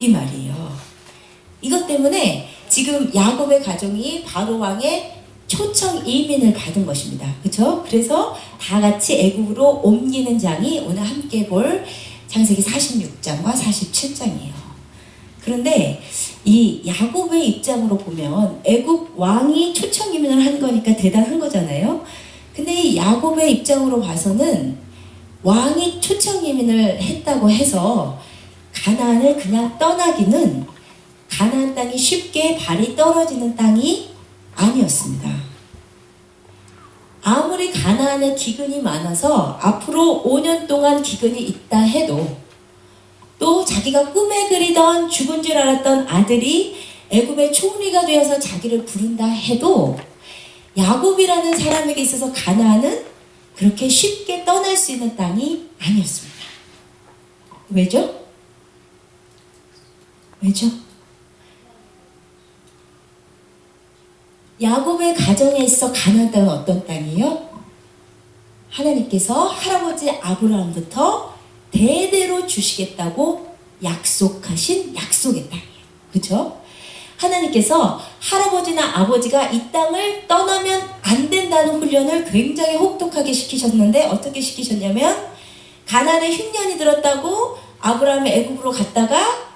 이 말이에요. 이것 때문에 지금 야곱의 가정이 바로 왕의 초청 이민을 받은 것입니다. 그렇죠? 그래서 다 같이 애굽으로 옮기는 장이 오늘 함께 볼 창세기 46장과 47장이에요. 그런데 이 야곱의 입장으로 보면 애굽 왕이 초청 이민을 한 거니까 대단한 거잖아요. 근데 이 야곱의 입장으로 봐서는 왕이 초청 이민을 했다고 해서 가나안을 그냥 떠나기는 가나안 땅이 쉽게 발이 떨어지는 땅이 아니었습니다. 아무리 가나안에 기근이 많아서 앞으로 5년 동안 기근이 있다 해도 또 자기가 꿈에 그리던 죽은 줄 알았던 아들이 애굽의 총리가 되어서 자기를 부른다 해도 야곱이라는 사람에게 있어서 가나안은 그렇게 쉽게 떠날 수 있는 땅이 아니었습니다. 왜죠? 왜죠? 야곱의 가정에 있어 가나안 땅은 어떤 땅이에요? 하나님께서 할아버지 아브라함부터 대대로 주시겠다고 약속하신 약속의 땅이에요. 그렇죠? 하나님께서 할아버지나 아버지가 이 땅을 떠나면 안 된다는 훈련을 굉장히 혹독하게 시키셨는데 어떻게 시키셨냐면 가나안에 흉년이 들었다고 아브라함이 애굽으로 갔다가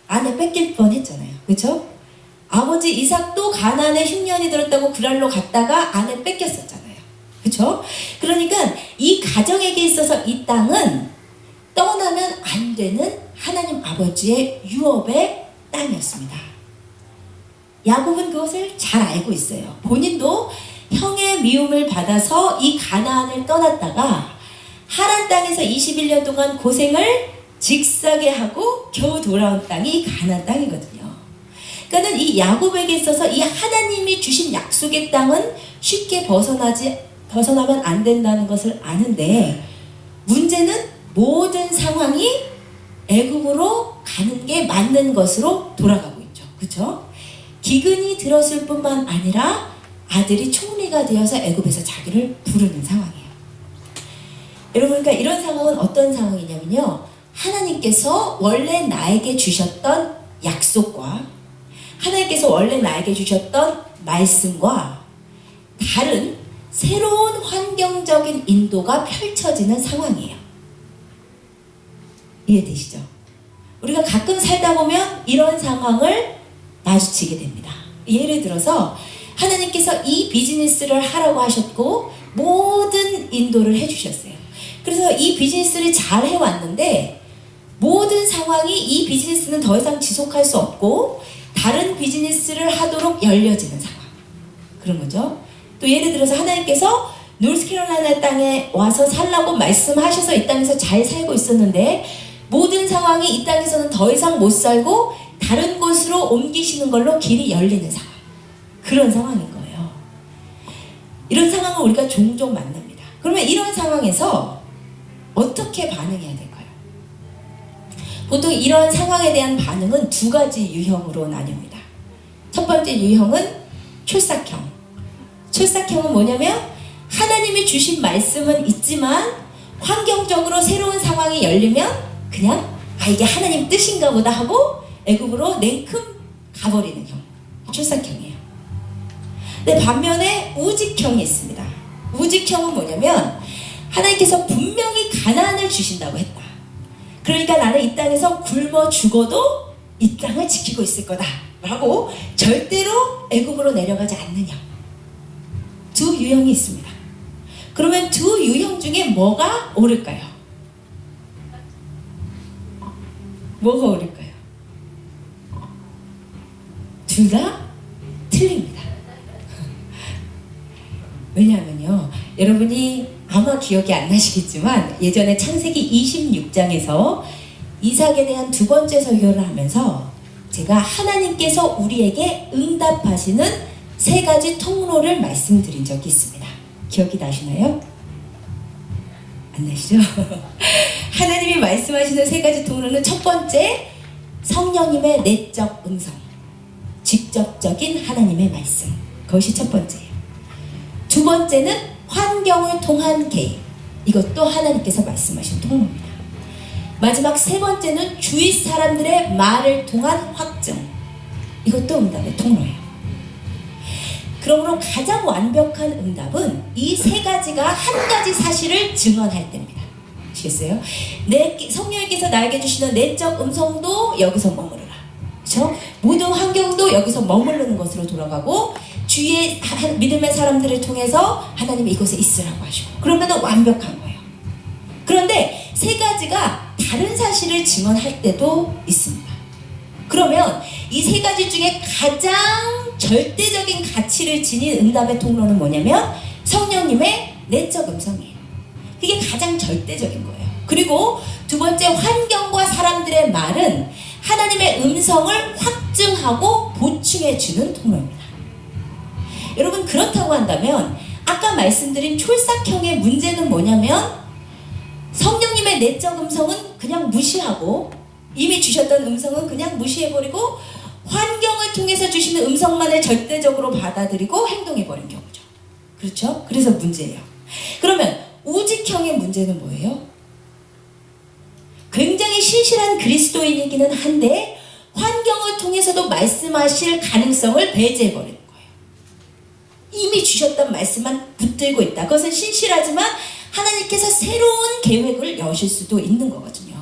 아내 뺏길 뻔했잖아요. 그렇죠? 아버지 이삭도 가나안에 흉년이 들었다고 그랄로 갔다가 아내 뺏겼었잖아요. 그렇죠? 그러니까 이 가정에게 있어서 이 땅은 떠나면 안 되는 하나님 아버지의 유업의 땅이었습니다. 야곱은 그것을 잘 알고 있어요. 본인도 형의 미움을 받아서 이 가나안을 떠났다가 하란 땅에서 21년 동안 고생을 직사게 하고 겨우 돌아온 땅이 가나안 땅이거든요. 그러니까 이 야곱에게 있어서 이 하나님이 주신 약속의 땅은 쉽게 벗어나면 안 된다는 것을 아는데 문제는 모든 상황이 애굽으로 가는 게 맞는 것으로 돌아가고 있죠. 그렇죠? 기근이 들었을 뿐만 아니라 아들이 총리가 되어서 애굽에서 자기를 부르는 상황이에요. 여러분, 그러니까 이런 상황은 어떤 상황이냐면요. 하나님께서 원래 나에게 주셨던 약속과 하나님께서 원래 나에게 주셨던 말씀과 다른 새로운 환경적인 인도가 펼쳐지는 상황이에요. 이해되시죠? 우리가 가끔 살다 보면 이런 상황을 마주치게 됩니다. 예를 들어서 하나님께서 이 비즈니스를 하라고 하셨고 모든 인도를 해주셨어요. 그래서 이 비즈니스를 잘 해왔는데 모든 상황이 이 비즈니스는 더 이상 지속할 수 없고 다른 비즈니스를 하도록 열려지는 상황. 그런 거죠. 또 예를 들어서 하나님께서 노스캐롤라이나 땅에 와서 살라고 말씀하셔서 이 땅에서 잘 살고 있었는데 모든 상황이 이 땅에서는 더 이상 못 살고 다른 곳으로 옮기시는 걸로 길이 열리는 상황. 그런 상황인 거예요. 이런 상황을 우리가 종종 만납니다. 그러면 이런 상황에서 어떻게 반응해야 될까요? 보통 이런 상황에 대한 반응은 두 가지 유형으로 나뉩니다. 첫 번째 유형은 출삭형. 출삭형은 뭐냐면 하나님이 주신 말씀은 있지만 환경적으로 새로운 상황이 열리면 그냥 이게 하나님 뜻인가 보다 하고 애굽으로 냉큼 가버리는 형. 출삭형이에요. 근데 반면에 우직형이 있습니다. 우직형은 뭐냐면 하나님께서 분명히 가나안을 주신다고 했다. 그러니까 나는 이 땅에서 굶어 죽어도 이 땅을 지키고 있을 거다 라고 절대로 애굽으로 내려가지 않는 형. 두 유형이 있습니다. 그러면 두 유형 중에 뭐가 옳을까요? 뭐가 옳을까요? 둘 다 틀립니다. 왜냐하면요, 여러분이 아마 기억이 안 나시겠지만 예전에 창세기 26장에서 이삭에 대한 두 번째 설교를 하면서 제가 하나님께서 우리에게 응답하시는 세 가지 통로를 말씀드린 적이 있습니다. 기억이 나시나요? 안 나시죠? 하나님이 말씀하시는 세 가지 통로는 첫 번째, 성령님의 내적 음성, 직접적인 하나님의 말씀. 그것이 첫 번째예요. 두 번째는 환경을 통한 개입. 이것도 하나님께서 말씀하신 통로입니다. 마지막 세 번째는 주위 사람들의 말을 통한 확증. 이것도 응답의 통로예요. 그러므로 가장 완벽한 응답은 이 세 가지가 한 가지 사실을 증언할 때입니다. 아시겠어요? 성령님께서 나에게 주시는 내적 음성도 여기서 머무르라. 그렇죠? 모든 환경도 여기서 머무르는 것으로 돌아가고 주위의 믿음의 사람들을 통해서 하나님이 이곳에 있으라고 하시고 그러면 완벽한 거예요. 그런데 세 가지가 다른 사실을 증언할 때도 있습니다. 그러면 이 세 가지 중에 가장 절대적인 가치를 지닌 응답의 통로는 뭐냐면 성령님의 내적 음성이에요. 그게 가장 절대적인 거예요. 그리고 두 번째, 환경과 사람들의 말은 하나님의 음성을 확증하고 보충해주는 통로입니다. 여러분, 그렇다고 한다면 아까 말씀드린 촐싹형의 문제는 뭐냐면 성령님의 내적 음성은 그냥 무시하고 이미 주셨던 음성은 그냥 무시해버리고 환경을 통해서 주시는 음성만을 절대적으로 받아들이고 행동해버린 경우죠. 그렇죠? 그래서 문제예요. 그러면 우직형의 문제는 뭐예요? 굉장히 신실한 그리스도인이기는 한데 환경을 통해서도 말씀하실 가능성을 배제해버리는 거예요. 이미 주셨던 말씀만 붙들고 있다. 그것은 신실하지만 하나님께서 새로운 계획을 여실 수도 있는 거거든요.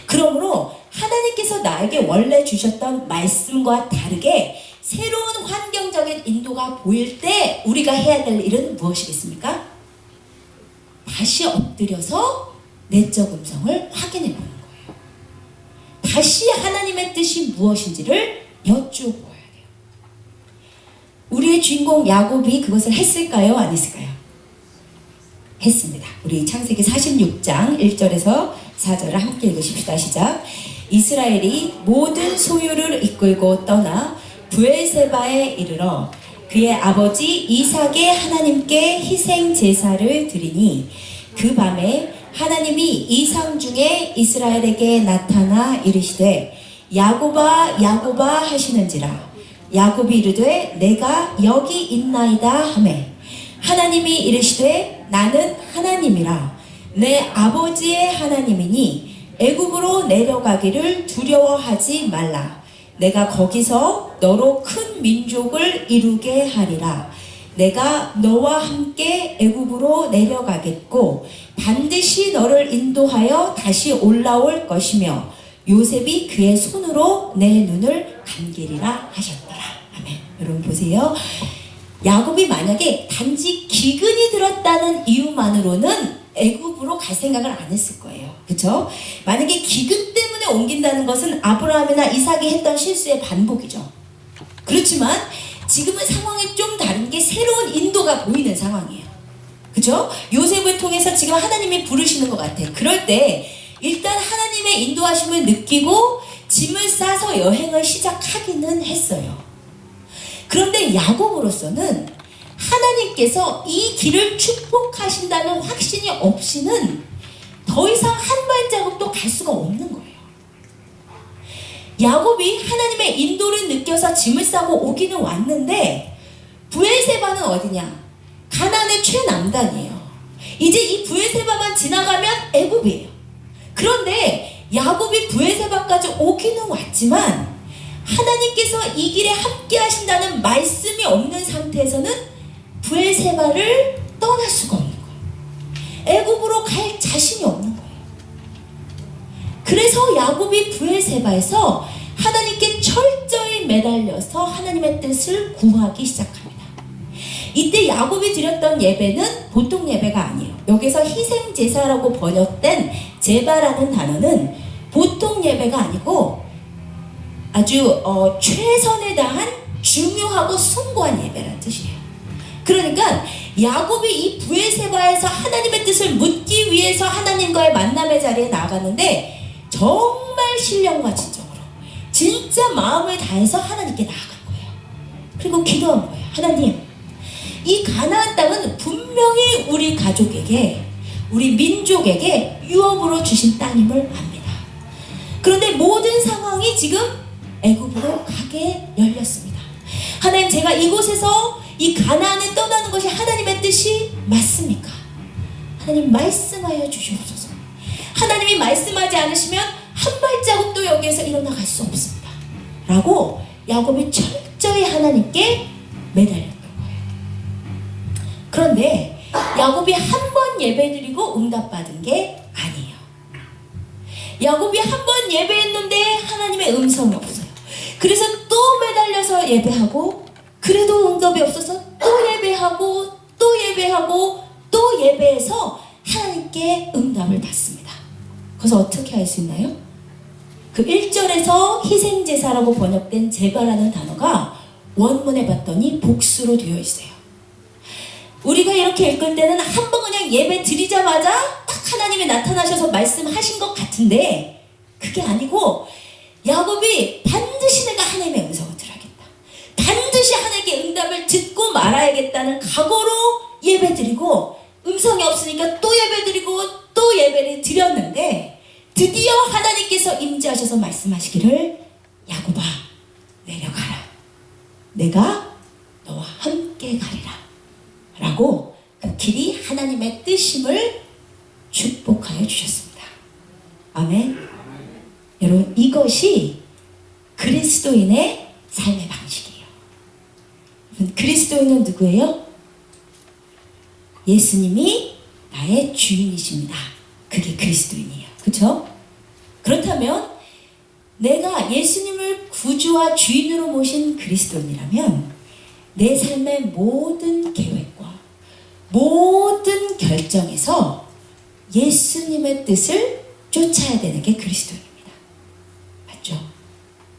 그러므로 하나님께서 나에게 원래 주셨던 말씀과 다르게 새로운 환경적인 인도가 보일 때 우리가 해야 될 일은 무엇이겠습니까? 다시 엎드려서 내적 음성을 확인해 보는 거예요. 다시 하나님의 뜻이 무엇인지를 여쭈어보아야 돼요. 우리의 주인공 야곱이 그것을 했을까요? 안 했을까요? 했습니다. 우리 창세기 46장 1절에서 4절을 함께 읽으십시다. 시작. 이스라엘이 모든 소유를 이끌고 떠나 브엘세바에 이르러 그의 아버지 이삭의 하나님께 희생 제사를 드리니 그 밤에 하나님이 이상 중에 이스라엘에게 나타나 이르시되 야곱아 야곱아 하시는지라. 야곱이 이르되 내가 여기 있나이다 하매 하나님이 이르시되 나는 하나님이라. 내 아버지의 하나님이니 애굽으로 내려가기를 두려워하지 말라. 내가 거기서 너로 큰 민족을 이루게 하리라. 내가 너와 함께 애굽으로 내려가겠고 반드시 너를 인도하여 다시 올라올 것이며 요셉이 그의 손으로 내 눈을 감기리라 하셨더라. 아멘. 여러분 보세요. 야곱이 만약에 단지 기근이 들었다는 이유만으로는 애굽으로 갈 생각을 안 했을 거예요. 그렇죠? 만약에 기근 때문에 옮긴다는 것은 아브라함이나 이삭이 했던 실수의 반복이죠. 그렇지만 지금은 상황이 좀 다른 게 새로운 인도가 보이는 상황이에요. 그렇죠? 요셉을 통해서 지금 하나님이 부르시는 것 같아요. 그럴 때 일단 하나님의 인도하심을 느끼고 짐을 싸서 여행을 시작하기는 했어요. 그런데 야곱으로서는 하나님께서 이 길을 축복하신다는 확신이 없이는 더 이상 한 발자국도 갈 수가 없는 거예요. 야곱이 하나님의 인도를 느껴서 짐을 싸고 오기는 왔는데 브엘세바는 어디냐? 가나안의 최남단이에요. 이제 이 브엘세바만 지나가면 애굽이에요. 그런데 야곱이 브엘세바까지 오기는 왔지만 하나님께서 이 길에 함께 하신다는 말씀이 없는 상태에서는 브엘세바를 떠날 수가 없는 거예요. 애굽으로 갈 자신이 없는 거예요. 그래서 야곱이 브엘세바에서 하나님께 철저히 매달려서 하나님의 뜻을 구하기 시작합니다. 이때 야곱이 드렸던 예배는 보통 예배가 아니에요. 여기서 희생제사라고 번역된 제바라는 단어는 보통 예배가 아니고 아주 최선을 다한 중요하고 숭고한 예배라는 뜻이에요. 그러니까 야곱이 이 브엘세바에서 하나님의 뜻을 묻기 위해서 하나님과의 만남의 자리에 나갔는데 정말 신령과 진정으로 진짜 마음을 다해서 하나님께 나아간 거예요. 그리고 기도한 거예요. 하나님, 이 가나안 땅은 분명히 우리 가족에게, 우리 민족에게 유업으로 주신 땅임을 압니다. 그런데 모든 상황이 지금 애굽으로 가게 열렸습니다. 하나님, 제가 이곳에서 이 가나안을 떠나는 것이 하나님의 뜻이 맞습니까? 하나님 말씀하여 주시옵소서. 하나님이 말씀하지 않으시면 한 발자국도 여기에서 일어나갈 수 없습니다. 라고 야곱이 철저히 하나님께 매달렸던 거예요. 그런데 야곱이 한 번 예배드리고 응답받은 게 아니에요. 야곱이 한 번 예배했는데 하나님의 음성이 없어요. 그래서 또 매달려서 예배하고, 그래도 응답이 없어서 또 예배하고 또 예배하고 또 예배해서 하나님께 응답을 받습니다. 그래서 어떻게 할 수 있나요? 그 1절에서 희생제사라고 번역된 제바라는 단어가 원문에 봤더니 복수로 되어 있어요. 우리가 이렇게 읽을 때는 한 번 그냥 예배 드리자마자 딱 하나님이 나타나셔서 말씀하신 것 같은데, 그게 아니고 야곱이 반드시 내가 하나님의 음성을 들어야겠다, 반드시 하나님께 응답을 듣고 말아야겠다는 각오로 예배 드리고, 음성이 없으니까 또 예배 드리고 또 예배를 드렸는데, 드디어 하나님께서 임재하셔서 말씀하시기를 야곱아 내려가라, 내가 너와 함께 가리라 라고 그 길이 하나님의 뜻임을 축복하여 주셨습니다. 아멘. 여러분, 이것이 그리스도인의 삶의 방식이에요. 그리스도인은 누구예요? 예수님이 나의 주인이십니다. 그게 그리스도인이에요. 그렇죠? 그렇다면 내가 예수님을 구주와 주인으로 모신 그리스도인이라면 내 삶의 모든 계획과 모든 결정에서 예수님의 뜻을 쫓아야 되는 게 그리스도인입니다. 맞죠?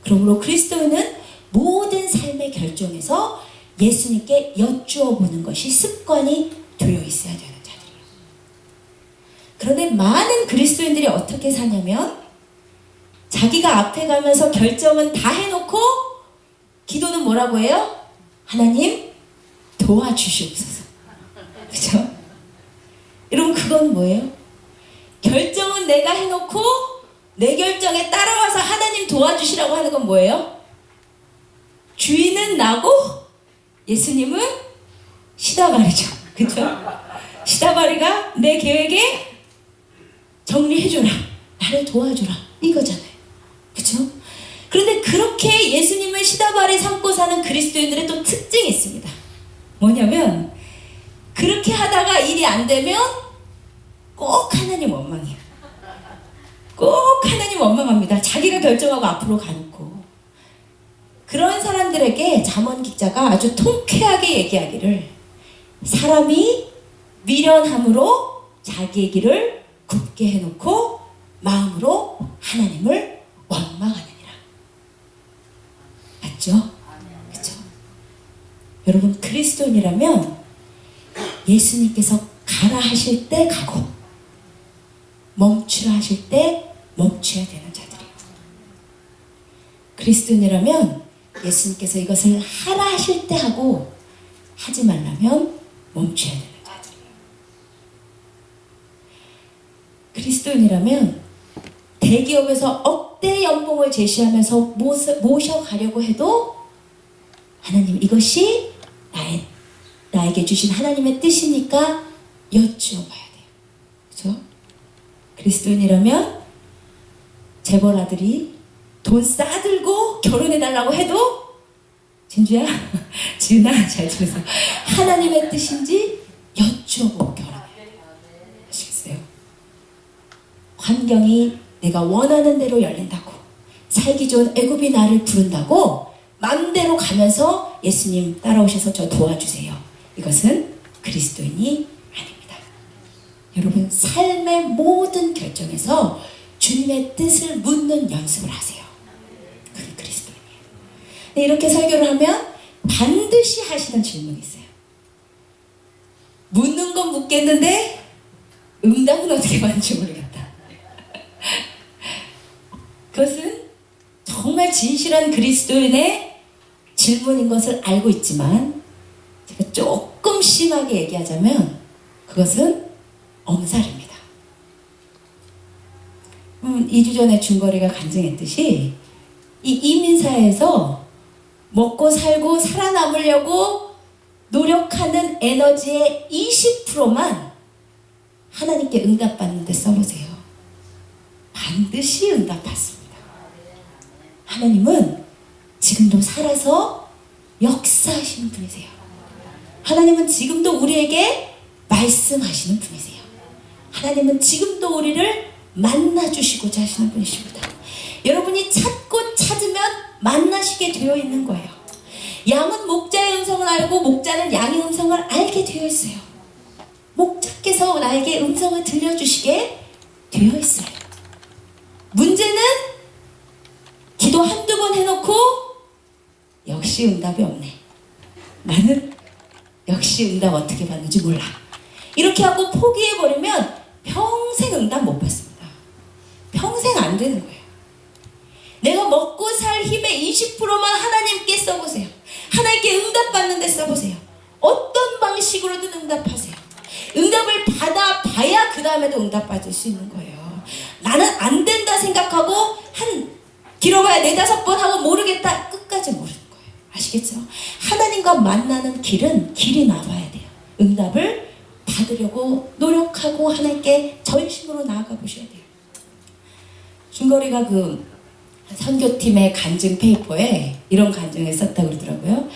그러므로 그리스도인은 모든 삶의 결정에서 예수님께 여쭈어 보는 것이 습관이 되어 있어야 되는 자들이에요. 그런데 많은 그리스도인들이 어떻게 사냐면, 자기가 앞에 가면서 결정은 다 해놓고 기도는 뭐라고 해요? 하나님 도와주시옵소서. 그죠? 여러분, 그건 뭐예요? 결정은 내가 해놓고 내 결정에 따라와서 하나님 도와주시라고 하는 건 뭐예요? 주인은 나고 예수님은 시다바리죠. 그죠? 시다바리가 내 계획에 정리해줘라, 나를 도와줘라, 이거잖아요. 그죠? 그런데 그렇게 예수님을 시다바리 삼고 사는 그리스도인들의 또 특징이 있습니다. 뭐냐면, 그렇게 하다가 일이 안 되면 꼭 하나님 원망해요. 꼭 하나님 원망합니다. 자기가 결정하고 앞으로 가놓고. 그런 사람들에게 잠언 기자가 아주 통쾌하게 얘기하기를, 사람이 미련함으로 자기의 길을 굳게 해놓고 마음으로 하나님을 원망하느니라. 맞죠? 그렇죠? 여러분, 그리스도인이라면 예수님께서 가라 하실 때 가고 멈추라 하실 때 멈춰야 되는 자들이에요. 그리스도인이라면 예수님께서 이것을 하라 하실 때 하고 하지 말라면 멈춰야 되는 자들이에요. 그리스도인이라면 대기업에서 억대 연봉을 제시하면서 모셔가려고 해도 하나님, 이것이 나에게 주신 하나님의 뜻이니까 여쭈어 봐야 돼요. 그렇죠? 그리스도인이라면 재벌 아들이 돈 싸들고 결혼해달라고 해도, 진주야, 지은아, 잘 들으세요. 하나님의 뜻인지 여쭈어보고 결혼해야 돼요. 아시겠어요? 환경이 내가 원하는 대로 열린다고, 살기 좋은 애굽이 나를 부른다고 마음대로 가면서 예수님 따라오셔서 저 도와주세요, 이것은 그리스도인이 아닙니다. 여러분, 삶의 모든 결정에서 주님의 뜻을 묻는 연습을 하세요. 그게 그리스도인이에요. 이렇게 설교를 하면 반드시 하시는 질문이 있어요. 묻는 건 묻겠는데 응답은 어떻게 받는지 모르겠다. 그것은 정말 진실한 그리스도인의 질문인 것을 알고 있지만, 제가 조금 심하게 얘기하자면 그것은 엄살입니다. 2주 전에 중거리가 간증했듯이 이 이민사회에서 먹고 살고 살아남으려고 노력하는 에너지의 20%만 하나님께 응답받는 데 써보세요. 반드시 응답받습니다. 하나님은 지금도 살아서 역사하시는 분이세요. 하나님은 지금도 우리에게 말씀하시는 분이세요. 하나님은 지금도 우리를 만나주시고자 하시는 분이십니다. 여러분이 찾고 찾으면 만나시게 되어 있는 거예요. 양은 목자의 음성을 알고 목자는 양의 음성을 알게 되어 있어요. 목자께서 나에게 음성을 들려주시게 되어 있어요. 문제는 기도 한두 번 해놓고 역시 응답이 없네. 나는 역시 응답 어떻게 받는지 몰라. 이렇게 하고 포기해버리면 평생 응답 못 받습니다. 평생 안 되는 거예요. 내가 먹고 살 힘의 20%만 하나님께 써보세요. 하나님께 응답받는 데 써보세요. 어떤 방식으로든 응답하세요. 응답을 받아봐야 그 다음에도 응답받을 수 있는 거예요. 나는 안 된다 생각하고 길어봐야 4-5번 하고 모르겠다 끝까지 모르는 거예요. 아시겠죠? 하나님과 만나는 길이 나와야 돼요. 응답을 받으려고 노력하고 하나님께 전심으로 나아가 보셔야 돼요. 중거리가 선교팀의 간증 페이퍼에 이런 간증을 썼다고 그러더라고요.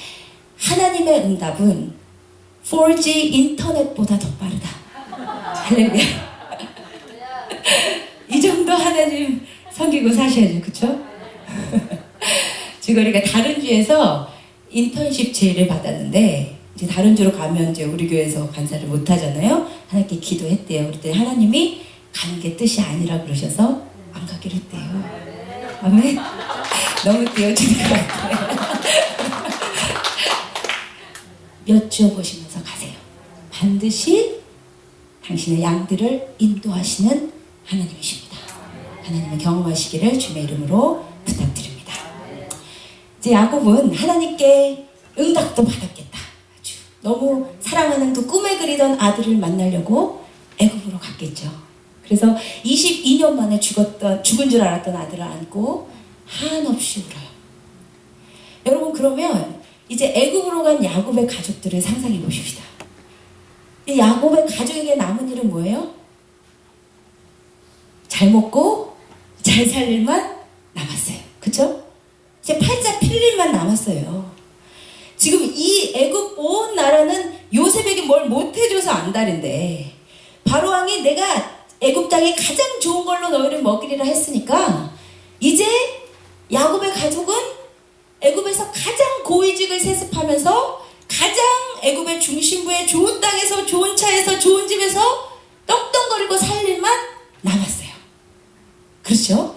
하나님의 응답은 4G 인터넷보다 더 빠르다. 할렐루야. 이 정도 하나님 섬기고 사셔야죠. 그쵸? 중거리가 다른 주에서 인턴십 제의를 받았는데 이제 다른 주로 가면 이제 우리 교회에서 간사를 못 하잖아요. 하나님께 기도했대요. 그랬더니 하나님이 가는 게 뜻이 아니라 그러셔서 안 가기로 했대요. 아멘. 너무 띄워주는 것 같아요. 여쭈어보시면서 가세요. 반드시 당신의 양들을 인도하시는 하나님이십니다. 하나님을 경험하시기를 주님의 이름으로 부탁드립니다. 이제 야곱은 하나님께 응답도 받았겠다. 아주 너무 사랑하는 그 꿈에 그리던 아들을 만나려고 애굽으로 갔겠죠. 그래서 22년 만에 죽은 줄 알았던 아들을 안고 한없이 울어요. 여러분, 그러면 이제 애굽으로 간 야곱의 가족들을 상상해 보십시다. 이 야곱의 가족에게 남은 일은 뭐예요? 잘 먹고 잘 살 일만 남았어요. 그쵸? 이제 팔자 필 일만 남았어요. 지금 이 애굽 온 나라는 요셉에게 뭘 못해줘서 안달인데 바로왕이 내가 애굽 땅에 가장 좋은 걸로 너희를 먹이리라 했으니까 이제 야곱의 가족은 애굽에서 가장 고위직을 세습하면서 가장 애굽의 중심부의 좋은 땅에서 좋은 차에서 좋은 집에서 떡떡거리고 살 일만 남았어요. 그렇죠?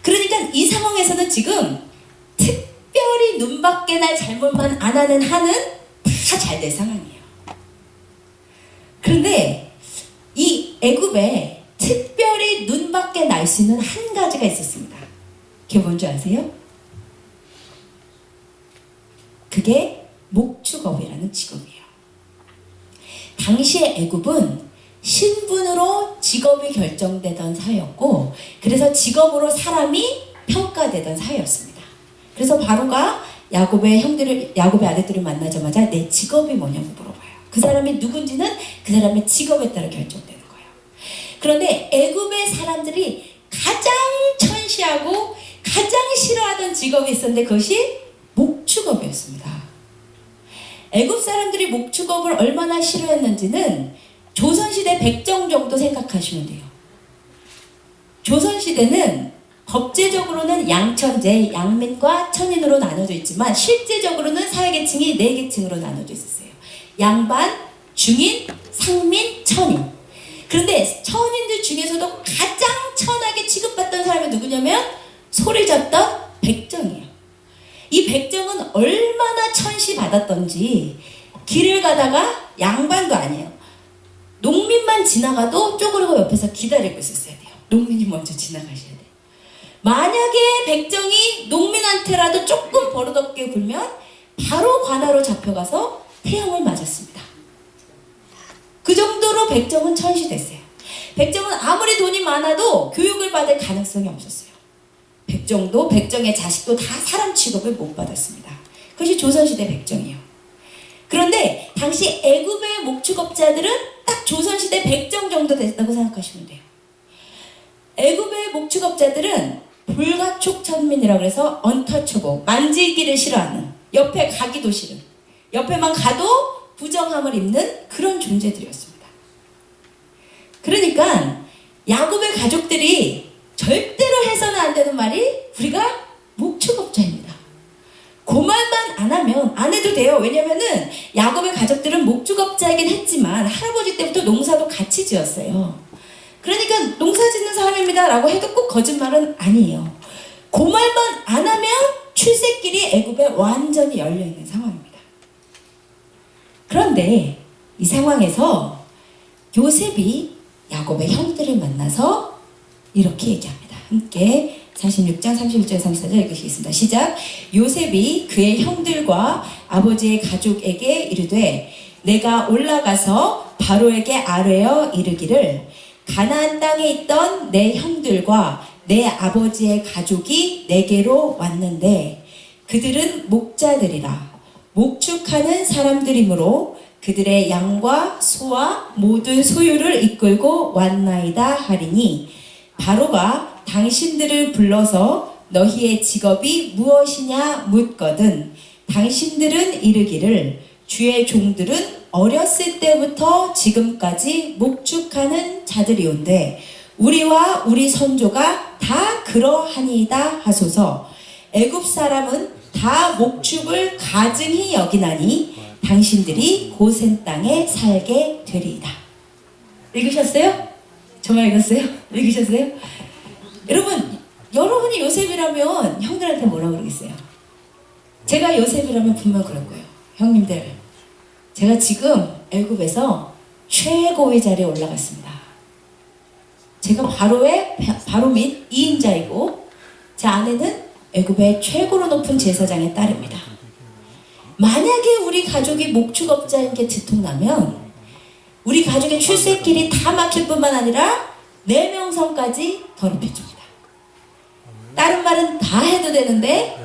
그러니까 이 상황에서는 지금 특별히 눈밖에 날 잘못만 안 하는 한은 다 잘 될 상황이에요. 그런데 이 애굽에 특별히 눈밖에 날 수 있는 한 가지가 있었습니다. 그게 뭔지 아세요? 그게 목축업이라는 직업이에요. 당시의 애굽은 신분으로 직업이 결정되던 사회였고, 그래서 직업으로 사람이 평가되던 사회였습니다. 그래서 바로가 야곱의 아들들을 만나자마자 내 직업이 뭐냐고 물어봐요. 그 사람이 누군지는 그 사람의 직업에 따라 결정되는 거예요. 그런데 애굽의 사람들이 가장 천시하고 가장 싫어하던 직업이 있었는데 그것이 목축업이었습니다. 애굽 사람들이 목축업을 얼마나 싫어했는지는 조선시대 백정 정도 생각하시면 돼요. 조선시대는 법제적으로는 양천제, 양민과 천인으로 나눠져 있지만 실제적으로는 사회계층이 4계층으로 나눠져 있었어요. 양반, 중인, 상민, 천인. 그런데 천인들 중에서도 가장 천하게 취급받던 사람이 누구냐면 소리 잡던 백정이에요. 이 백정은 얼마나 천시받았던지 길을 가다가 양반도 아니에요. 농민만 지나가도 쪼그리고 옆에서 기다리고 있었어야 돼요. 농민이 먼저 지나가셔야 돼요. 만약에 백정이 농민한테라도 조금 버릇없게 굴면 바로 관아로 잡혀가서 태형을 맞았습니다. 그 정도로 백정은 천시됐어요. 백정은 아무리 돈이 많아도 교육을 받을 가능성이 없었어요. 백정도 백정의 자식도 다 사람 취급을 못 받았습니다. 그것이 조선시대 백정이에요. 그런데 당시 애굽의 목축업자들은 딱 조선시대 백정 정도 됐다고 생각하시면 돼요. 애굽의 목축업자들은 불가촉천민이라고 해서 untouchable, 만지기를 싫어하는, 옆에 가기도 싫은, 옆에만 가도 부정함을 입는 그런 존재들이었습니다. 그러니까 야곱의 가족들이 절대로 해서는 안 되는 말이 우리가 목축업자입니다. 그 말만 안 하면 안 해도 돼요. 왜냐면은 야곱의 가족들은 목축업자이긴 했지만 할아버지 때부터 농사도 같이 지었어요. 그러니까 농사 짓는 사람입니다 라고 해도 꼭 거짓말은 아니에요. 그 말만 안 하면 출세길이 애굽에 완전히 열려있는 상황입니다. 그런데 이 상황에서 요셉이 야곱의 형들을 만나서 이렇게 얘기합니다. 함께 46장 31절 34절 읽으시겠습니다. 시작. 요셉이 그의 형들과 아버지의 가족에게 이르되 내가 올라가서 바로에게 아뢰어 이르기를 가나안 땅에 있던 내 형들과 내 아버지의 가족이 내게로 왔는데 그들은 목자들이라 목축하는 사람들이므로 그들의 양과 소와 모든 소유를 이끌고 왔나이다 하리니 바로가 당신들을 불러서 너희의 직업이 무엇이냐 묻거든 당신들은 이르기를 주의 종들은 어렸을 때부터 지금까지 목축하는 자들이온데 우리와 우리 선조가 다 그러하니이다 하소서. 애굽 사람은 다 목축을 가증히 여기나니 당신들이 고센 땅에 살게 되리이다. 읽으셨어요? 저만 읽었어요? 읽으셨어요? 여러분이 요셉이라면 형들한테 뭐라고 그러겠어요? 제가 요셉이라면 분명 그럴 거예요. 형님들, 제가 지금 애굽에서 최고의 자리에 올라갔습니다. 제가 바로 및 2인자이고 제 아내는 애굽의 최고로 높은 제사장의 딸입니다. 만약에 우리 가족이 목축업자인 게 들통나면 우리 가족의 출세길이 다 막힐 뿐만 아니라 내 명성까지 더럽혀줍니다. 다른 말은 다 해도 되는데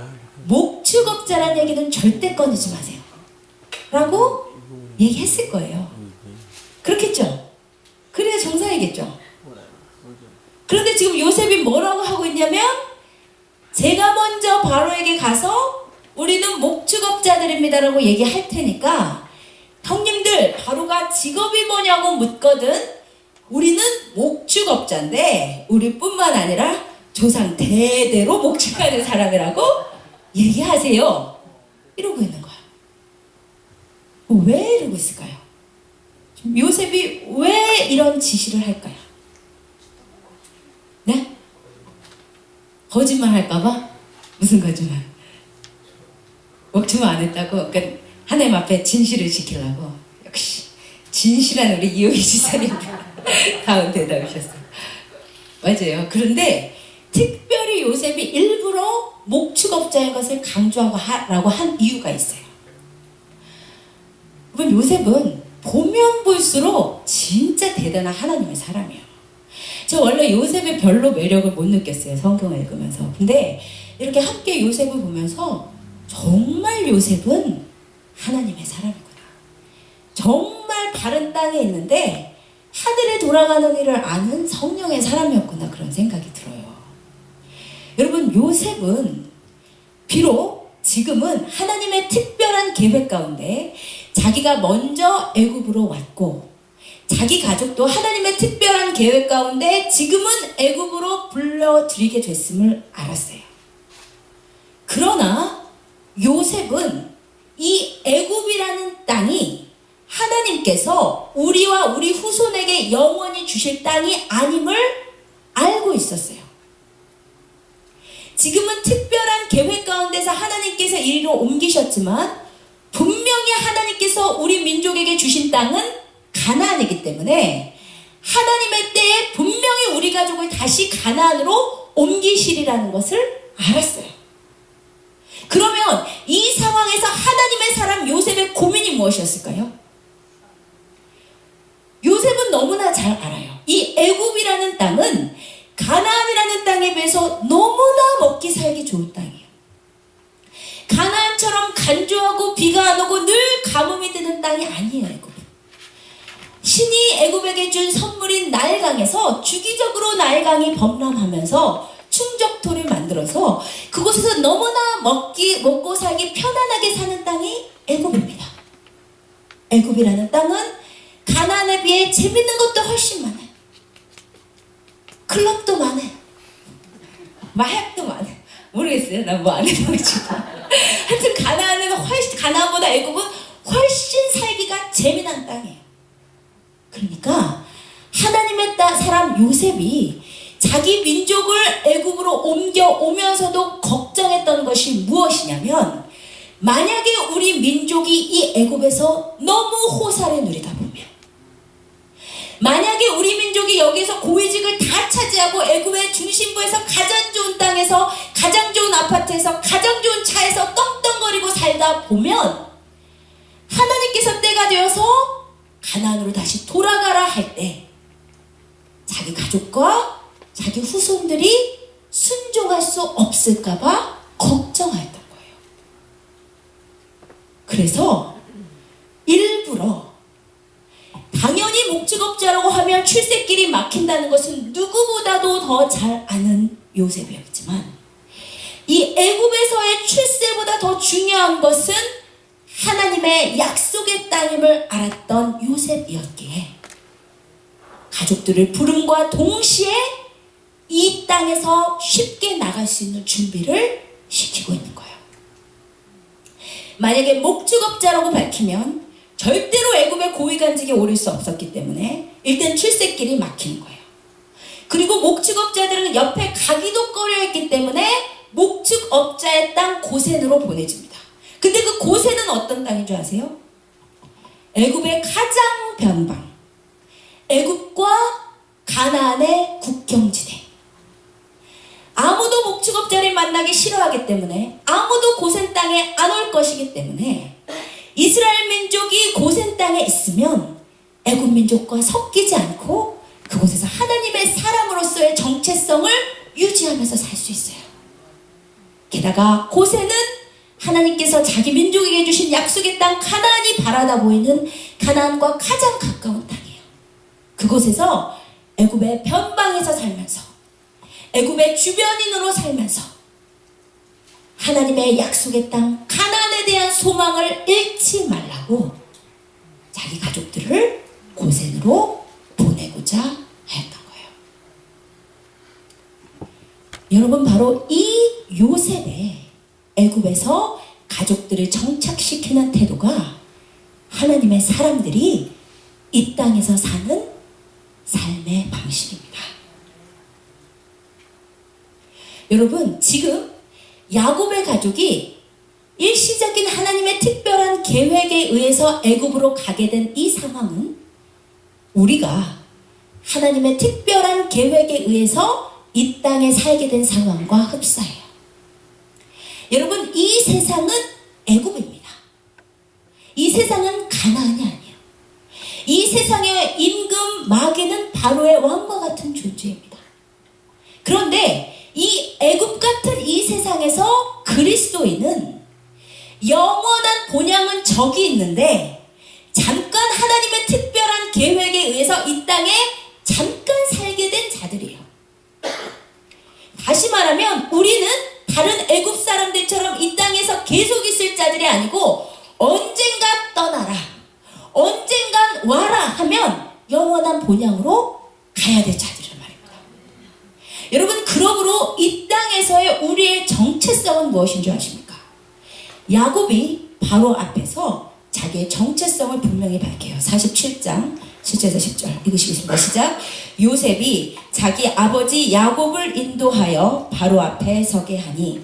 목축업자라는 얘기는 절대 꺼내지 마세요 라고 얘기했을 거예요. 그렇겠죠? 그래야 정상이겠죠? 그런데 지금 요셉이 뭐라고 하고 있냐면 제가 먼저 바로에게 가서 우리는 목축업자들입니다 라고 얘기할 테니까 형님들 바로가 직업이 뭐냐고 묻거든 우리는 목축업자인데 우리뿐만 아니라 조상 대대로 목축하는 사람이라고 얘기하세요. 이러고 있는 거야. 왜 이러고 있을까요? 요셉이 왜 이런 지시를 할까요? 네? 거짓말 할까봐? 무슨 거짓말? 목축 안 했다고? 그러니까 하나님 앞에 진실을 지키려고. 역시 진실한 우리 이호희 지사님 다음 대답이셨어요. 맞아요. 그런데 특별히 요셉이 일부러 목축업자의 것을 강조하고 한 이유가 있어요. 그럼 요셉은 보면 볼수록 진짜 대단한 하나님의 사람이에요. 저 원래 요셉의 별로 매력을 못 느꼈어요. 성경을 읽으면서. 근데 이렇게 함께 요셉을 보면서 정말 요셉은 하나님의 사람이구나. 정말 바른 땅에 있는데 하늘에 돌아가는 일을 아는 성령의 사람이었구나. 그런 생각이 들어요. 여러분 요셉은 비록 지금은 하나님의 특별한 계획 가운데 자기가 먼저 애굽으로 왔고 자기 가족도 하나님의 특별한 계획 가운데 지금은 애굽으로 불러들이게 됐음을 알았어요. 그러나 요셉은 이 애굽이라는 땅이 하나님께서 우리와 우리 후손에게 영원히 주실 땅이 아님을 알고 있었어요. 지금은 특별한 계획 가운데서 하나님께서 이리로 옮기셨지만 분명히 하나님께서 우리 민족에게 주신 땅은 가나안이기 때문에 하나님의 때에 분명히 우리 가족을 다시 가나안으로 옮기시리라는 것을 알았어요. 그러면 이 상황에서 하나님의 사람 요셉의 고민이 무엇이었을까요? 요셉은 너무나 잘 알아요. 이 애굽이라는 땅은 가나안이라는 땅에 비해서 너무나 먹기 살기 좋은 땅이에요. 가나안처럼 간조하고 비가 안 오고 늘 가뭄이 드는 땅이 아니에요. 애굽은. 신이 애굽에게 준 선물인 나일강에서 주기적으로 나일강이 범람하면서 충적토를 만들어서 그곳에서 너무나 먹고 살기 편안하게 사는 땅이 애굽입니다. 애굽이라는 땅은 가나안에 비해 재밌는 것도 훨씬 많아요. 클럽도 많아요. 마약도 많아요. 모르겠어요. 난 뭐 안 해봐가지고. 하여튼 가나안보다 애굽은 훨씬 살기가 재미난 땅이에요. 그러니까 하나님의 사람 요셉이 자기 민족을 애굽으로 옮겨오면서도 걱정했던 것이 무엇이냐면, 만약에 우리 민족이 이 애굽에서 너무 호사를 누리다 보면, 만약에 우리 민족이 여기서 고위직을 다 차지하고 애굽의 중심부에서 가장 좋은 땅에서 가장 좋은 아파트에서 가장 좋은 차에서 떵떵거리고 살다 보면, 하나님께서 때가 되어서 가나안으로 다시 돌아가라 할 때 자기 가족과 자기 후손들이 순종할 수 없을까봐 걱정하였던 거예요. 그래서 일부러, 당연히 목축업자라고 하면 출세길이 막힌다는 것은 누구보다도 더 잘 아는 요셉이었지만, 이 애굽에서의 출세보다 더 중요한 것은 하나님의 약속의 땅임을 알았던 요셉이었기에 가족들을 부름과 동시에 이 땅에서 쉽게 나갈 수 있는 준비를 시키고 있는 거예요. 만약에 목축업자라고 밝히면 절대로 애굽의 고위관직에 오를 수 없었기 때문에 일단 출세길이 막히는 거예요. 그리고 목축업자들은 옆에 가기도 꺼려했기 때문에 목축업자의 땅 고센으로 보내집니다. 근데 그 고센은 어떤 땅인 줄 아세요? 애굽의 가장 변방, 애굽과 가나안의 국경지대. 아무도 목축업자를 만나기 싫어하기 때문에 아무도 고센 땅에 안 올 것이기 때문에 이스라엘 민족이 고센 땅에 있으면 애굽 민족과 섞이지 않고 그곳에서 하나님의 사람으로서의 정체성을 유지하면서 살 수 있어요. 게다가 고센은 하나님께서 자기 민족에게 주신 약속의 땅 가나안이 바라다 보이는 가나안과 가장 가까운 땅이에요. 그곳에서 애굽의 변방에서 살면서, 애굽의 주변인으로 살면서 하나님의 약속의 땅 가나안에 대한 소망을 잃지 말라고 자기 가족들을 고센으로 보내고자 하였던 거예요. 여러분, 바로 이 요셉의 애굽에서 가족들을 정착시키는 태도가 하나님의 사람들이 이 땅에서 사는 삶의 방식입니다. 여러분, 지금 야곱의 가족이 일시적인 하나님의 특별한 계획에 의해서 애굽으로 가게 된 이 상황은 우리가 하나님의 특별한 계획에 의해서 이 땅에 살게 된 상황과 흡사해요. 여러분, 이 세상은 애굽입니다. 이 세상은 가나안이 아니에요. 이 세상의 임금 마귀는 바로의 왕과 같은 존재입니다. 그런데 이 애굽 같은 이 세상에서 그리스도인은 영원한 본향은 저기 있는데 잠깐 하나님의 특별한 계획에 의해서 이 땅에 잠깐 살게 된 자들이에요. 다시 말하면 우리는 다른 애굽 사람들처럼 이 땅에서 계속 있을 자들이 아니고 언젠가 떠나라, 언젠간 와라 하면 영원한 본향으로 가야 될 자들이란 말입니다. 여러분, 그러므로 이 땅에서의 우리의 정체성은 무엇인 줄 아십니까? 야곱이 바로 앞에서 자기의 정체성을 분명히 밝혀요. 47장 7절에서 10절 읽으시겠습니다. 시작. 요셉이 자기 아버지 야곱을 인도하여 바로 앞에 서게 하니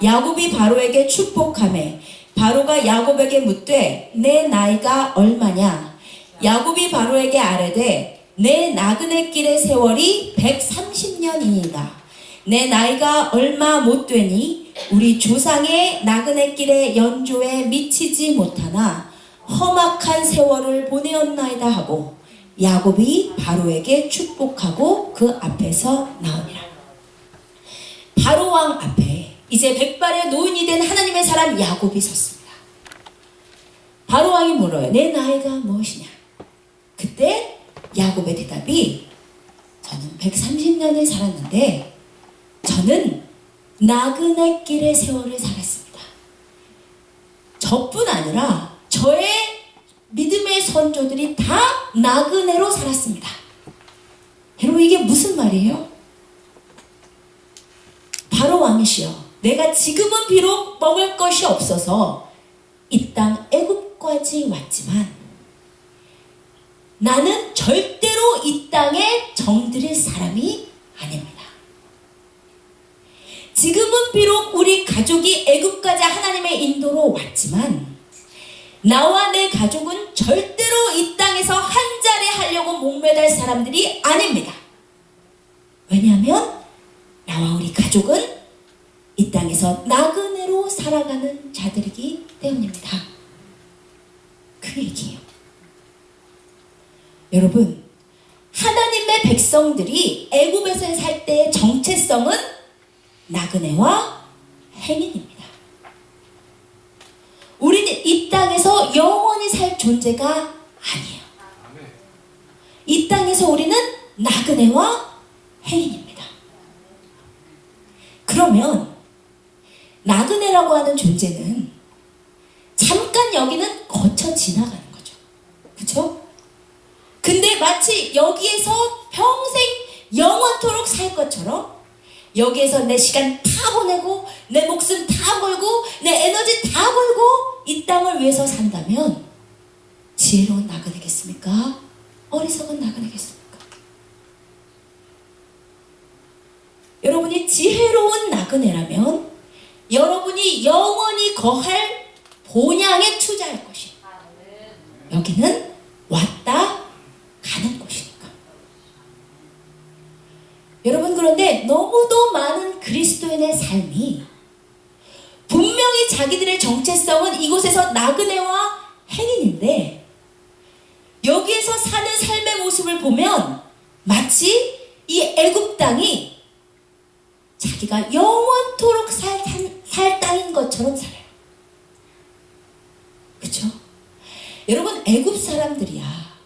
야곱이 바로에게 축복하매 바로가 야곱에게 묻되 내 나이가 얼마냐? 야곱이 바로에게 아뢰되 내 나그네 길의 세월이 130년이니라. 내 나이가 얼마 못 되니 우리 조상의 나그네 길의 연조에 미치지 못하나 험악한 세월을 보내었나이다 하고 야곱이 바로에게 축복하고 그 앞에서 나오니라. 바로 왕 앞에 이제 백발의 노인이 된 하나님의 사람 야곱이 섰습니다. 바로 왕이 물어요. 내 나이가 무엇이냐? 그때 야곱의 대답이 저는 130년을 살았는데 저는 나그네 길의 세월을 살았습니다. 저뿐 아니라 저의 믿음의 선조들이 다 나그네로 살았습니다. 여러분 이게 무슨 말이에요? 바로 왕이시여, 내가 지금은 비록 먹을 것이 없어서 이 땅 애굽까지 왔지만 나는 절대로 이 땅에 정들일 사람이 아닙니다. 지금은 비록 우리 가족이 애굽까지 하나님의 인도로 왔지만 나와 내 가족은 절대로 이 땅에서 한 자리 하려고 목매달 사람들이 아닙니다. 왜냐하면 나와 우리 가족은 이 땅에서 나그네로 살아가는 자들이기 때문입니다. 그 얘기예요. 여러분, 하나님의 백성들이 애굽에서 살 때의 정체성은 나그네와 행인입니다. 우리는 이 땅에서 영원히 살 존재가 아니에요. 이 땅에서 우리는 나그네와 행인입니다. 그러면 나그네라고 하는 존재는 잠깐 여기는 거쳐 지나가는 거죠. 그렇죠? 근데 마치 여기에서 평생 영원토록 살 것처럼 여기에서 내 시간 다 보내고 내 목숨 다 걸고 내 에너지 다 걸고 이 땅을 위해서 산다면 지혜로운 나그네겠습니까? 어리석은 나그네겠습니까? 여러분이 지혜로운 나그네라면 여러분이 영원히 거할 본향에 투자할 것이 여기는 왔다 가는 곳이니까. 여러분 그런데 너무도 많은 그리스도인의 삶이 분명히 자기들의 정체성은 이곳에서 나그네와 행인인데 여기에서 사는 삶의 모습을 보면 마치 이 애굽 땅이 자기가 영원토록 살 땅인 것처럼 살아요. 그렇죠? 여러분 애굽 사람들이야,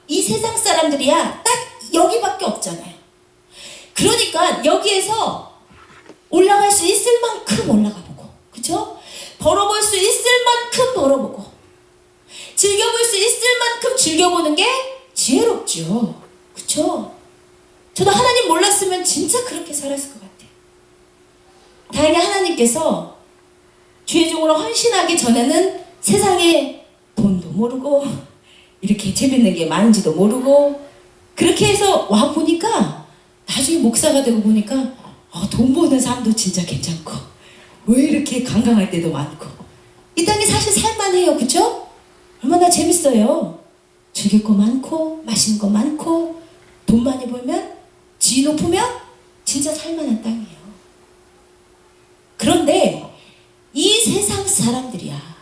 이 세상 사람들이야 딱 여기밖에 없잖아요. 그러니까 여기에서 올라갈 수 있을 만큼 올라가 보고, 그렇죠? 벌어볼 수 있을 만큼 벌어보고 즐겨볼 수 있을 만큼 즐겨보는 게 지혜롭죠. 그렇죠? 저도 하나님 몰랐으면 진짜 그렇게 살았을 것 같아요. 다행히 하나님께서 주의 종으로 헌신하기 전에는 세상에 돈도 모르고 이렇게 재밌는 게 많은지도 모르고 그렇게 해서 와 보니까 나중에 목사가 되고 보니까 돈 버는 삶도 진짜 괜찮고 왜 이렇게 관광할 때도 많고 이 땅이 사실 살만해요. 그쵸? 얼마나 재밌어요. 즐길 거 많고 맛있는 거 많고 돈 많이 벌면 지위 높으면 진짜 살만한 땅이에요. 그런데 이 세상 사람들이야,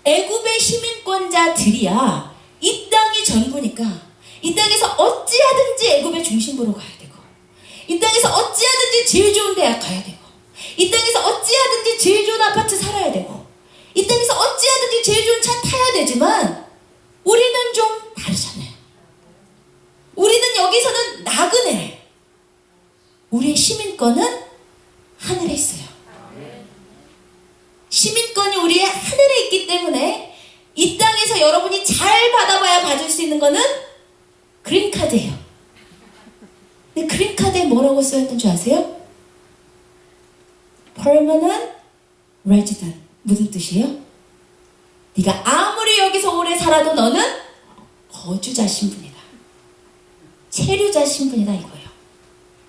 애굽의 시민권자들이야 이 땅이 전부니까 이 땅에서 어찌하든지 애굽의 중심부로 가야 되고 이 땅에서 어찌하든지 제일 좋은 대학 가야 되고 이 땅에서 어찌하든지 제일 좋은 아파트 살아야 되고 이 땅에서 어찌하든지 제일 좋은 차 타야 되지만 우리는 좀 다르잖아요. 우리는 여기서는 나그네, 우리의 시민권은 하늘에 있어요. 시민권이 우리의 하늘에 있기 때문에 이 땅에서 여러분이 잘 받아봐야 받을 수 있는 거는 그린카드예요. 근데 그린카드에 뭐라고 써있는 줄 아세요? Permanent Resident. 무슨 뜻이에요? 네가 아무리 여기서 오래 살아도 너는 거주자 신분이다. 체류자 신분이다 이거예요.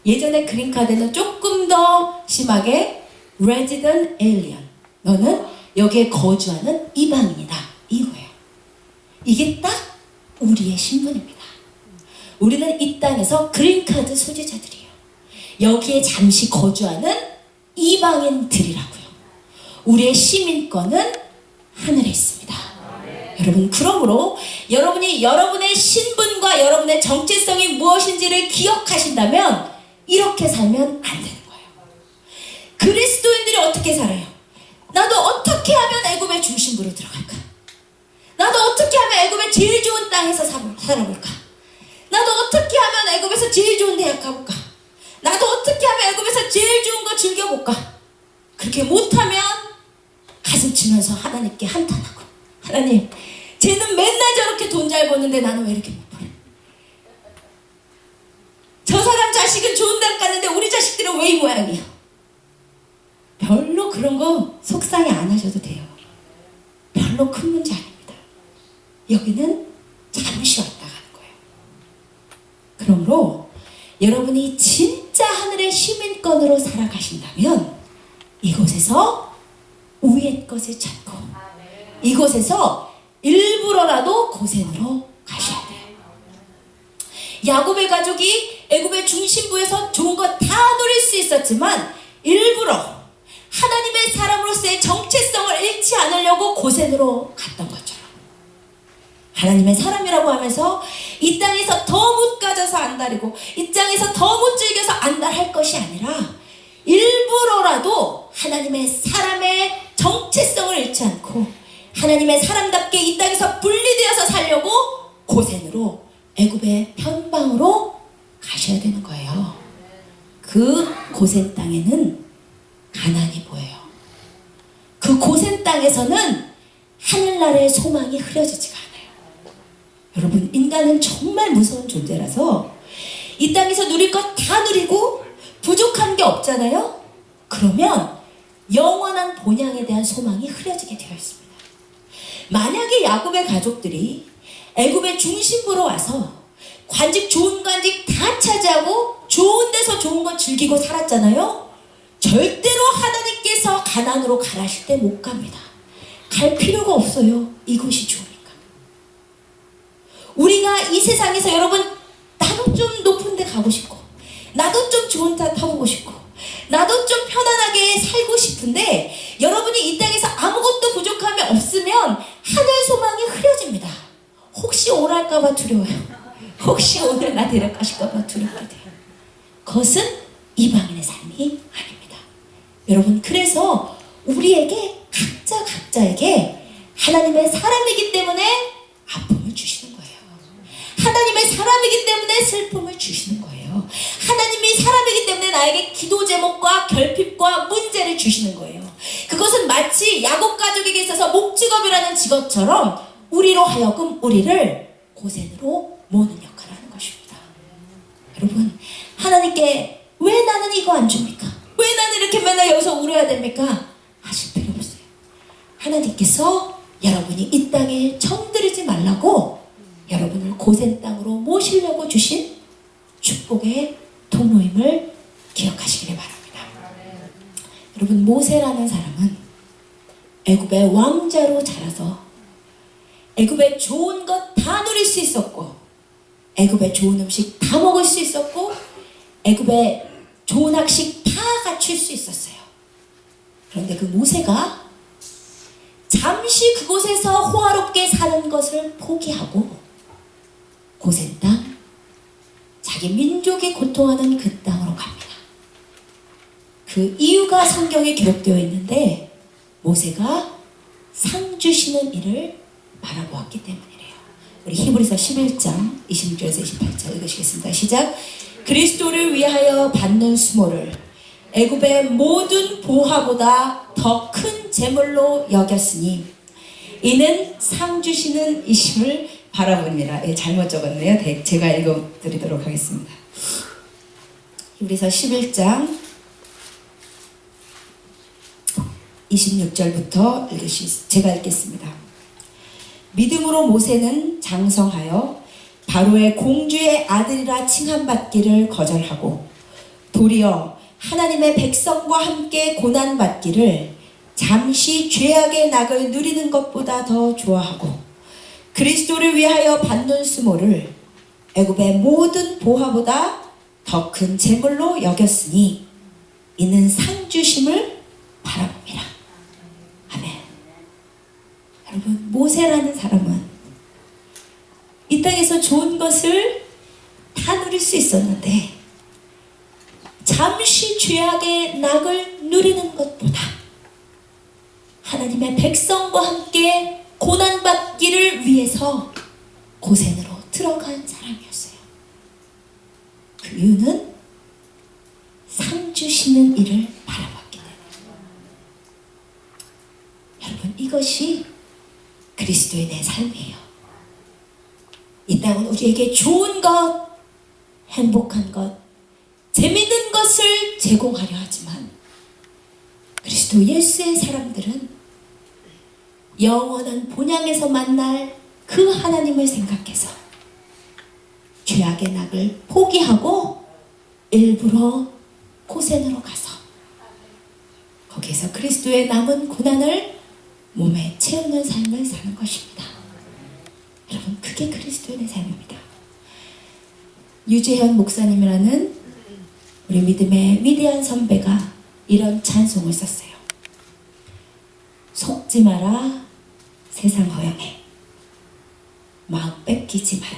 예전에 그린카드는 조금 더 심하게 Resident Alien. 너는 여기에 거주하는 이방인이다 이거예요. 이게 딱 우리의 신분입니다. 우리는 이 땅에서 그린카드 소지자들이에요. 여기에 잠시 거주하는 이방인들이라고요. 우리의 시민권은 하늘에 있습니다. 여러분, 그러므로 여러분이 여러분의 신분과 여러분의 정체성이 무엇인지를 기억하신다면 이렇게 살면 안 되는 거예요. 그리스도인들이 어떻게 살아요? 나도 어떻게 하면 애굽의 중심부로 들어갈까? 나도 어떻게 하면 애굽의 제일 좋은 땅에서 살아볼까? 나도 어떻게 하면 애굽에서 제일 좋은 대학 가볼까? 나도 어떻게 하면 애굽에서 제일 좋은 거 즐겨볼까? 그렇게 못하면 가슴 치면서 하나님께 한탄하고, 하나님, 쟤는 맨날 저렇게 돈 잘 버는데 나는 왜 이렇게 못 버려? 저 사람 자식은 좋은 대학 갔는데 우리 자식들은 왜 이 모양이야? 별로 그런 거 속상해 안 하셔도 돼요. 별로 큰 문제 아닙니다. 여기는 잠시 왔다 가는 거예요. 그러므로 여러분이 진짜 하늘의 시민권으로 살아가신다면 이곳에서 위의 것을 찾고 이곳에서 일부러라도 고센으로 가셔야 돼요. 야곱의 가족이 애굽의 중심부에서 좋은 거 다 누릴 수 있었지만 일부러 하나님의 사람으로서의 정체성을 잃지 않으려고 고센으로 갔던 것처럼, 하나님의 사람이라고 하면서 이 땅에서 더 못 가져서 안달이고 이 땅에서 더 못 즐겨서 안달할 것이 아니라 일부러라도 하나님의 사람의 정체성을 잃지 않고 하나님의 사람답게 이 땅에서 분리되어서 살려고 고센으로 애굽의 편방으로 가셔야 되는 거예요. 그 고센 땅에는 가난이 보여요. 그 고센 땅에서는 하늘나라의 소망이 흐려지지가 않아요. 여러분, 인간은 정말 무서운 존재라서 이 땅에서 누릴 것 다 누리고 부족한 게 없잖아요. 그러면 영원한 본향에 대한 소망이 흐려지게 되어 있습니다. 만약에 야곱의 가족들이 애굽의 중심부로 와서 관직, 좋은 관직 다 차지하고 좋은 데서 좋은 거 즐기고 살았잖아요. 절대로 하나님께서 가난으로 가라실 때 못 갑니다. 갈 필요가 없어요. 이곳이 좋으니까. 우리가 이 세상에서 여러분, 나도 좀 높은 데 가고 싶고 나도 좀 좋은 차 타보고 싶고 나도 좀 편안하게 살고 싶은데 여러분이 이 땅에서 아무것도 부족함이 없으면 하늘 소망이 흐려집니다. 혹시 오랄까봐 두려워요. 혹시 오늘 나 데려가실까봐 두렵게 돼요. 그것은 이방인의 삶이 아닙니다. 여러분, 그래서 우리에게 각자에게 하나님의 사람이기 때문에 아픔을 주시는 거예요. 하나님의 사람이기 때문에 슬픔을 주시는 거예요. 하나님이 사람이기 때문에 나에게 기도 제목과 결핍과 문제를 주시는 거예요. 그것은 마치 야곱 가족에게 있어서 목직업이라는 직업처럼 우리로 하여금 우리를 고센으로 모는 역할을 하는 것입니다. 여러분, 하나님께 왜 나는 이거 안 줍니까? 왜 나는 이렇게 맨날 여기서 울어야 됩니까? 하실 필요 없어요. 하나님께서 여러분이 이 땅에 정들이지 말라고 여러분을 고센 땅으로 모시려고 주신 축복의 통로임을 기억하시기를 바랍니다. 여러분, 모세라는 사람은 애굽의 왕자로 자라서 애굽의 좋은 것 다 누릴 수 있었고 애굽의 좋은 음식 다 먹을 수 있었고 애굽의 좋은 학식 다 갖출 수 있었어요. 그런데 그 모세가 잠시 그곳에서 호화롭게 사는 것을 포기하고 고센 땅, 자기 민족이 고통하는 그 땅으로 갑니다. 그 이유가 성경에 기록되어 있는데 모세가 상 주시는 일을 바라보았기 때문이래요. 우리 히브리서 11장 26절에서 28절 읽으시겠습니다. 시작. 그리스도를 위하여 받는 수모를 애굽의 모든 보화보다 더 큰 재물로 여겼으니 이는 상 주시는 이심을 바라봅니다. 예, 잘못 적었네요. 제가 읽어드리도록 하겠습니다. 히브리서 11장 26절부터 제가 읽겠습니다. 믿음으로 모세는 장성하여 바로의 공주의 아들이라 칭함받기를 거절하고 도리어 하나님의 백성과 함께 고난받기를 잠시 죄악의 낙을 누리는 것보다 더 좋아하고 그리스도를 위하여 받는 수모를 애굽의 모든 보화보다 더 큰 재물로 여겼으니 이는 상 주심을 바라봅니다. 아멘. 여러분, 모세라는 사람은 이 땅에서 좋은 것을 다 누릴 수 있었는데 잠시 죄악의 낙을 누리는 것보다 하나님의 백성과 함께 고난받기를 위해서 고센으로 들어간 사람이었어요. 그 이유는 상 주시는 이를 바라봤기 때문에. 여러분, 이것이 그리스도의 내 삶이에요. 이 땅은 우리에게 좋은 것, 행복한 것, 재밌는 것을 제공하려 하지만 그리스도 예수의 사람들은 영원한 본향에서 만날 그 하나님을 생각해서 죄악의 낙을 포기하고 일부러 고센으로 가서 거기에서 그리스도의 남은 고난을 몸에 채우는 삶을 사는 것입니다. 여러분, 그게 그리스도의 내 삶입니다. 유재현 목사님이라는 우리 믿음의 위대한 선배가 이런 찬송을 썼어요. 속지 마라 세상 허영에 마음 뺏기지 마라.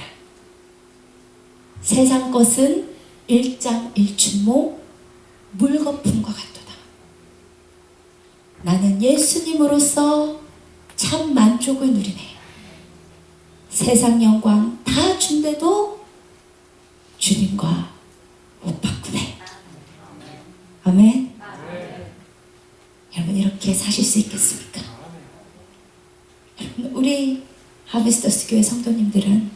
세상 것은 일장일춘모 물거품과 같도다. 나는 예수님으로서 참 만족을 누리네. 세상 영광 다 준대도 주님과 못 바꾸네. 아멘. 여러분, 이렇게 사실 수 있겠습니까? 여러분, 우리 하베스터스 교회 성도님들은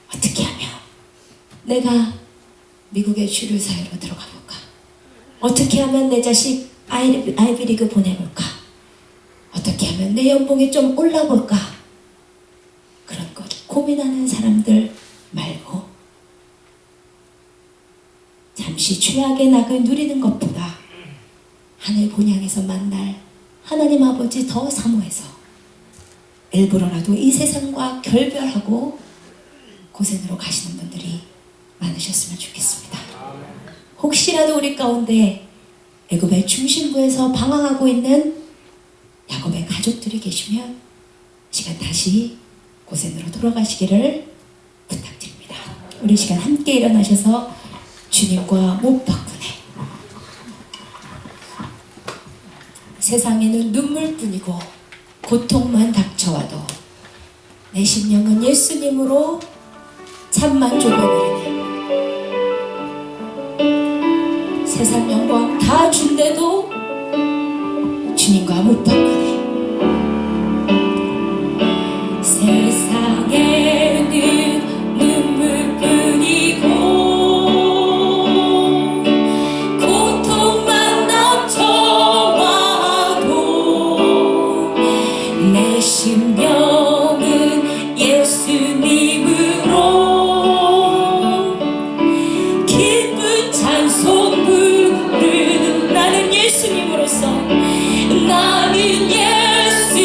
어떻게 하면 내가 미국의 주류 사회로 들어가 볼까? 어떻게 하면 내 자식 아이비리그 보내볼까? 어떻게 하면 내 연봉이 좀 올라볼까? 그런 것 고민하는 사람들 말고 잠시 죄악의 낙을 누리는 것보다 하늘 본향에서 만날 하나님 아버지 더 사모해서 일부러라도 이 세상과 결별하고 고생으로 가시는 분들이 많으셨으면 좋겠습니다. 혹시라도 우리 가운데 애굽의 중심부에서 방황하고 있는 야곱의 가족들이 계시면 시간 다시 고센으로 돌아가시기를 부탁드립니다. 우리 시간 함께 일어나셔서 주님과 못 바꾸네. 세상에는 눈물뿐이고 고통만 닥쳐와도 내 심령은 예수님으로 참 만족을 누리네. 세상 영광 다 준대도 주님과 못 바꾸네. 세상에는 눈물뿐이고 고통만 닥쳐와도 내 심령은 예수님으로 기쁜 찬송 부르는 나는 예수님으로서 나는 예수님으로서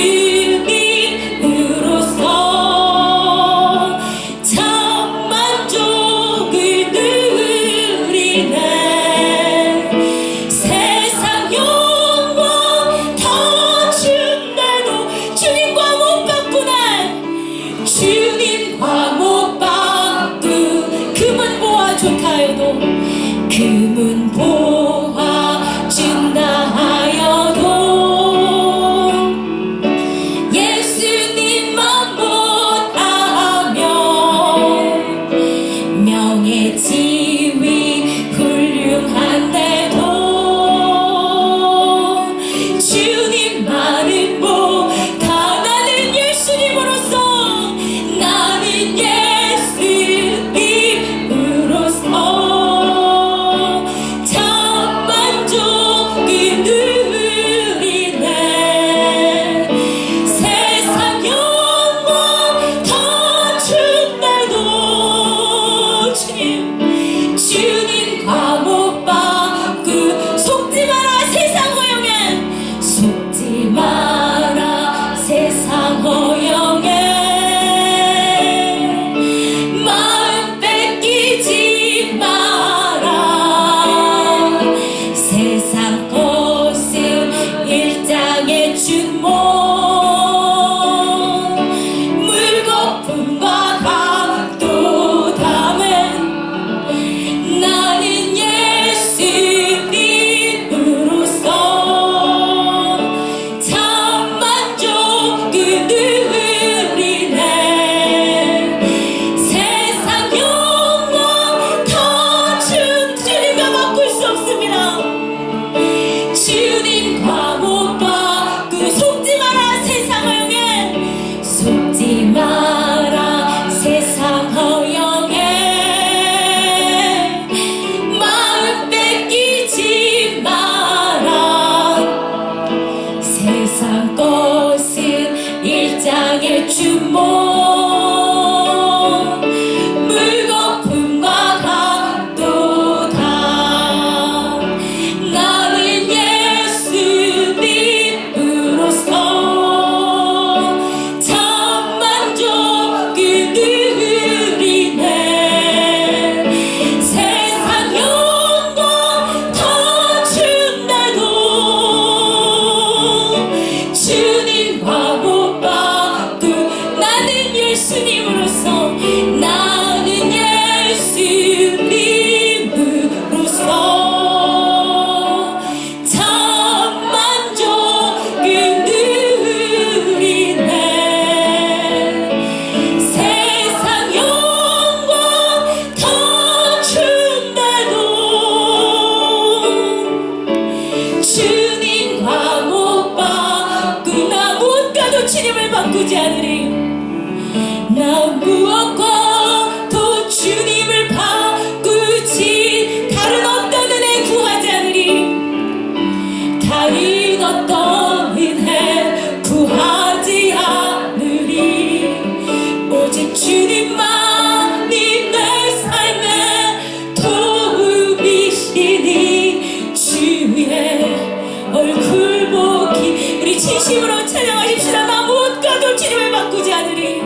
진심으로 찬양하십시다. 나 무엇과도 주님을 바꾸지 않으리.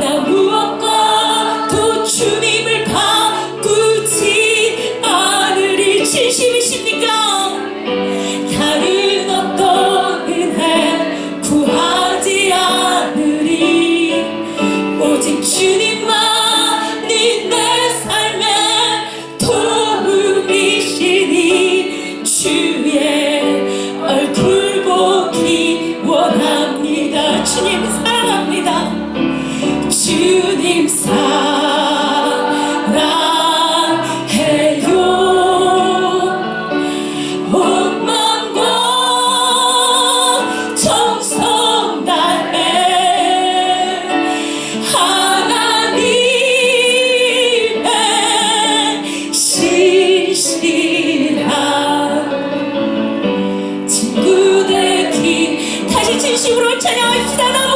나 무엇과도 주님을 바꾸지 않으리. 진심이십니까? 다른 어떤 은혜 구하지 않으리. 오직 주님만이 내 삶의 도움이시니 주의 얼굴 보기 원합니다. 주님 사랑합니다. 주님 사랑해요. 온 마음과 정성 다해 하나님의 신실한 친구 되기. 다시 진심으로 찬양합시다. 나